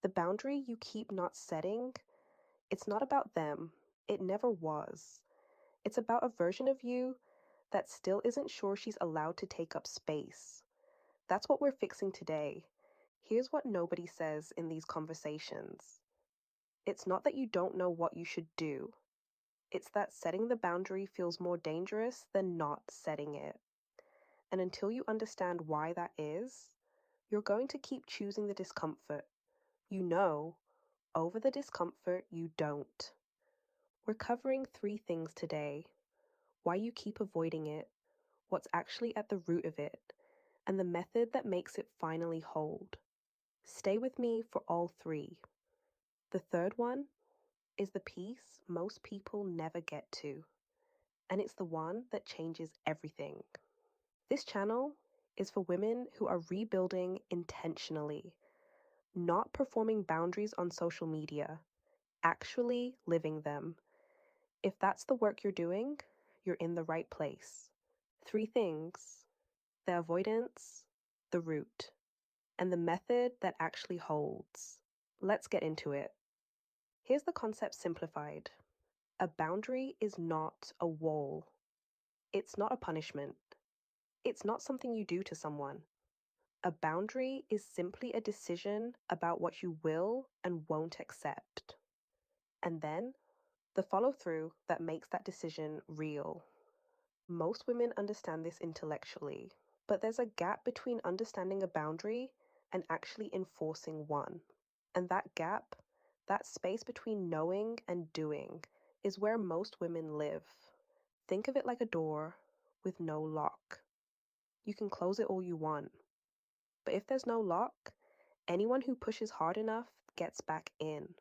The boundary you keep not setting, it's not about them. It never was. It's about a version of you that still isn't sure she's allowed to take up space. That's what we're fixing today. Here's what nobody says in these conversations. It's not that you don't know what you should do. It's that setting the boundary feels more dangerous than not setting it. And until you understand why that is, you're going to keep choosing the discomfort. You know, over the discomfort you don't. We're covering three things today: why you keep avoiding it, what's actually at the root of it, and the method that makes it finally hold. Stay with me for all three. The third one is the piece most people never get to, and it's the one that changes everything. This channel is for women who are rebuilding intentionally, not performing boundaries on social media, actually living them. If that's the work you're doing, you're in the right place. Three things: the avoidance, the root, and the method that actually holds. Let's get into it. Here's the concept simplified. A boundary is not a wall. It's not a punishment. It's not something you do to someone. A boundary is simply a decision about what you will and won't accept. And then the follow through that makes that decision real. Most women understand this intellectually, but there's a gap between understanding a boundary and actually enforcing one. And that gap, that space between knowing and doing, is where most women live. Think of it like a door with no lock. You can close it all you want, but if there's no lock, anyone who pushes hard enough gets back in.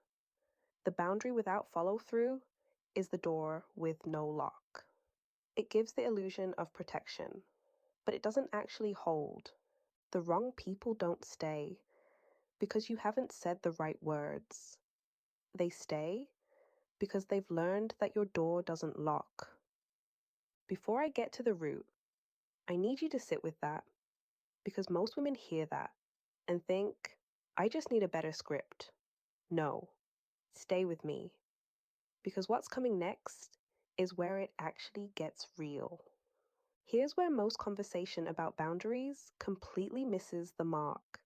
The boundary without follow through is the door with no lock. It gives the illusion of protection, but it doesn't actually hold. The wrong people don't stay because you haven't said the right words. They stay because they've learned that your door doesn't lock. Before I get to the root, I need you to sit with that, because most women hear that and think, I just need a better script. No, stay with me, because what's coming next is where it actually gets real. Here's where most conversation about boundaries completely misses the mark.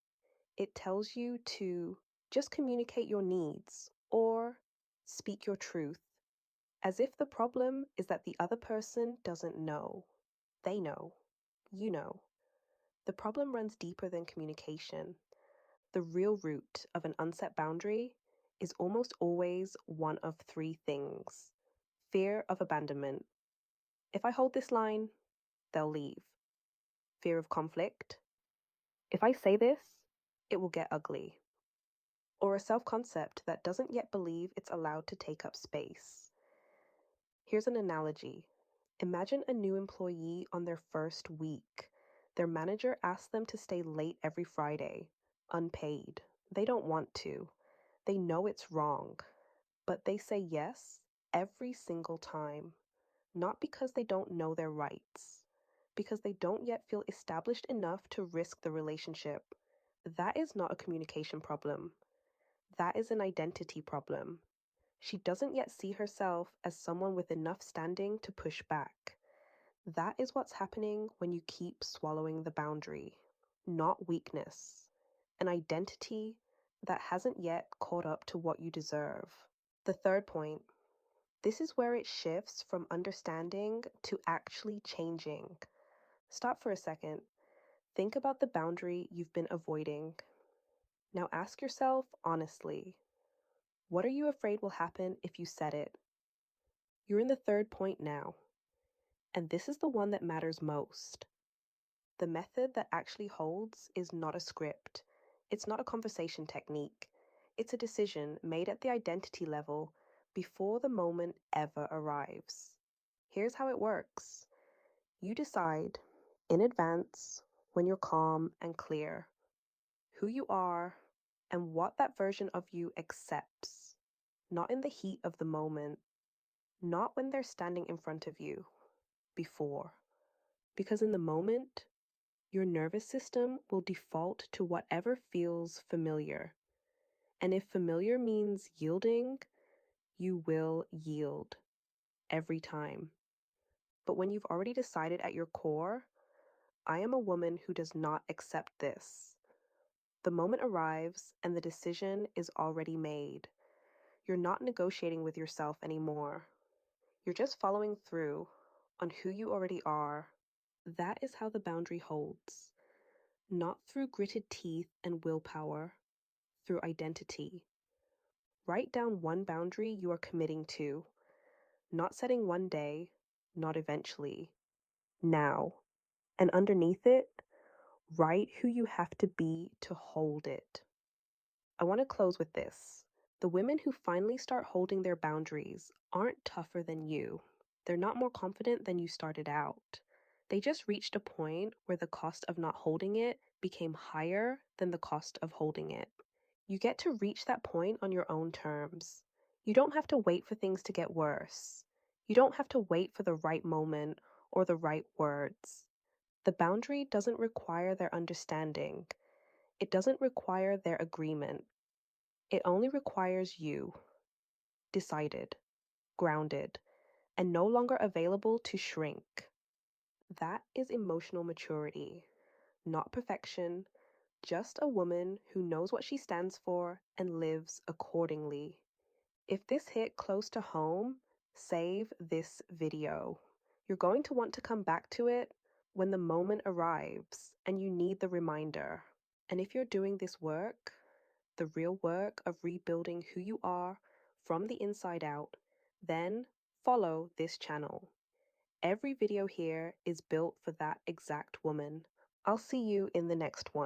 It tells you to just communicate your needs or speak your truth, as if the problem is that the other person doesn't know. They know. You know. The problem runs deeper than communication. The real root of an unset boundary is almost always one of three things: fear of abandonment. If I hold this line, they'll leave. Fear of conflict. If I say this, it will get ugly. Or a self-concept that doesn't yet believe it's allowed to take up space. Here's an analogy. Imagine a new employee on their first week. Their manager asks them to stay late every Friday, unpaid. They don't want to. They know it's wrong, but they say yes every single time. Not because they don't know their rights, because they don't yet feel established enough to risk the relationship. That is not a communication problem. That is an identity problem. She doesn't yet see herself as someone with enough standing to push back. That is what's happening when you keep swallowing the boundary. Not weakness. An identity that hasn't yet caught up to what you deserve. The third point. This is where it shifts from understanding to actually changing. Stop for a second. Think about the boundary you've been avoiding. Now ask yourself honestly, what are you afraid will happen if you set it? You're in the third point now, and this is the one that matters most. The method that actually holds is not a script. It's not a conversation technique. It's a decision made at the identity level before the moment ever arrives. Here's how it works. You decide in advance, when you're calm and clear, who you are and what that version of you accepts, not in the heat of the moment, not when they're standing in front of you, before. Because in the moment, your nervous system will default to whatever feels familiar. And if familiar means yielding, you will yield every time. But when you've already decided at your core, I am a woman who does not accept this, the moment arrives and the decision is already made. You're not negotiating with yourself anymore. You're just following through on who you already are. That is how the boundary holds, not through gritted teeth and willpower, through identity. Write down one boundary you are committing to, not setting one day, not eventually, now. And underneath it, write who you have to be to hold it. I want to close with this. The women who finally start holding their boundaries aren't tougher than you. They're not more confident than you started out. They just reached a point where the cost of not holding it became higher than the cost of holding it. You get to reach that point on your own terms. You don't have to wait for things to get worse. You don't have to wait for the right moment or the right words. The boundary doesn't require their understanding. It doesn't require their agreement. It only requires you, decided, grounded, and no longer available to shrink. That is emotional maturity, not perfection, just a woman who knows what she stands for and lives accordingly. If this hit close to home, save this video. You're going to want to come back to it when the moment arrives and you need the reminder. And if you're doing this work, the real work of rebuilding who you are from the inside out, then follow this channel. Every video here is built for that exact woman. I'll see you in the next one.